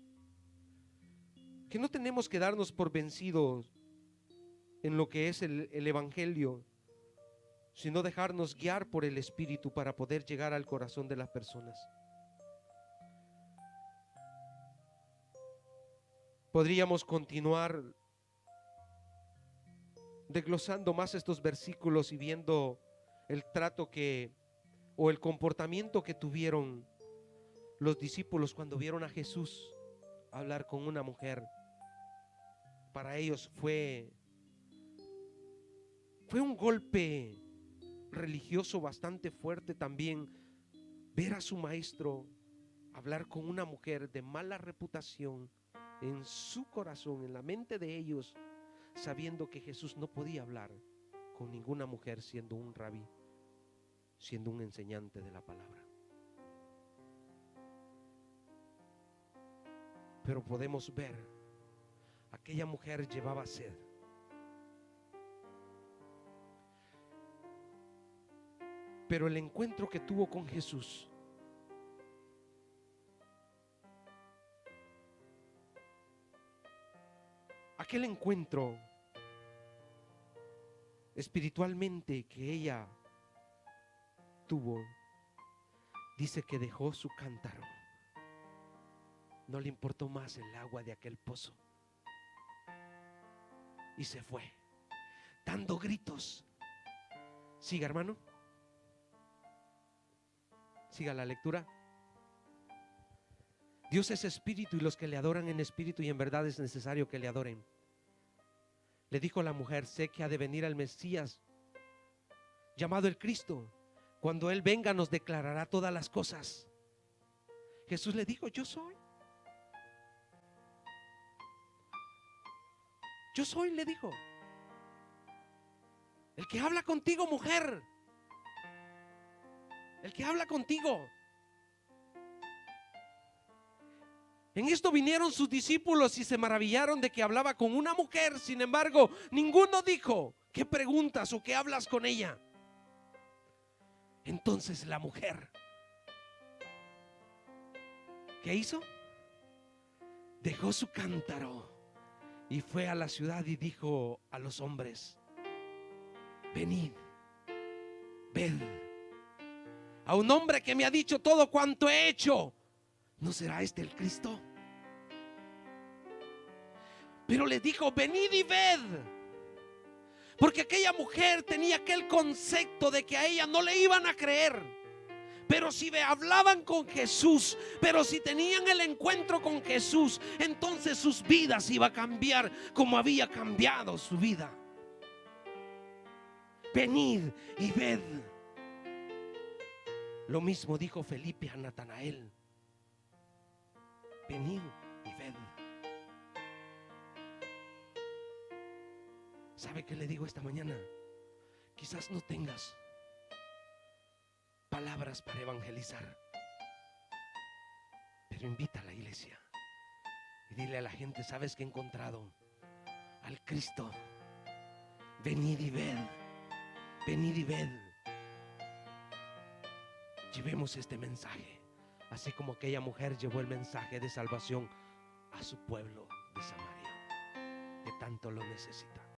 que no tenemos que darnos por vencidos en lo que es el evangelio, sino dejarnos guiar por el Espíritu para poder llegar al corazón de las personas. Podríamos continuar desglosando más estos versículos y viendo el trato o el comportamiento que tuvieron los discípulos cuando vieron a Jesús hablar con una mujer. Para ellos fue un golpe religioso bastante fuerte también ver a su maestro hablar con una mujer de mala reputación en su corazón, en la mente de ellos, sabiendo que Jesús no podía hablar con ninguna mujer siendo un rabí, siendo un enseñante de la palabra. Pero podemos ver, aquella mujer llevaba sed. Pero el encuentro que tuvo con Jesús aquel encuentro espiritualmente que ella tuvo, dice que dejó su cántaro. No le importó más el agua de aquel pozo y se fue dando gritos. Siga, hermano. Siga la lectura. Dios es espíritu y los que le adoran en espíritu y en verdad es necesario que le adoren. Le dijo la mujer: sé que ha de venir el Mesías, llamado el Cristo. Cuando Él venga nos declarará todas las cosas. Jesús le dijo: yo soy. Yo soy, le dijo. El que habla contigo, mujer. El que habla contigo. En esto vinieron sus discípulos y se maravillaron de que hablaba con una mujer. Sin embargo, ninguno dijo: ¿qué preguntas o qué hablas con ella? Entonces la mujer, ¿qué hizo? Dejó su cántaro y fue a la ciudad y dijo a los hombres: venid, ved a un hombre que me ha dicho todo cuanto he hecho. ¿No será este el Cristo? Pero les dijo: venid y ved. Porque aquella mujer tenía aquel concepto de que a ella no le iban a creer. Pero si hablaban con Jesús, pero si tenían el encuentro con Jesús, entonces sus vidas iban a cambiar como había cambiado su vida. Venid y ved. Lo mismo dijo Felipe a Natanael: venid y ved. ¿Sabe qué le digo esta mañana? Quizás no tengas palabras para evangelizar, pero invita a la iglesia, dile a la gente: ¿sabes qué he encontrado? Al Cristo. Venid y ved. Venid y ved. Llevemos este mensaje, así como aquella mujer llevó el mensaje de salvación a su pueblo de Samaria, que tanto lo necesita.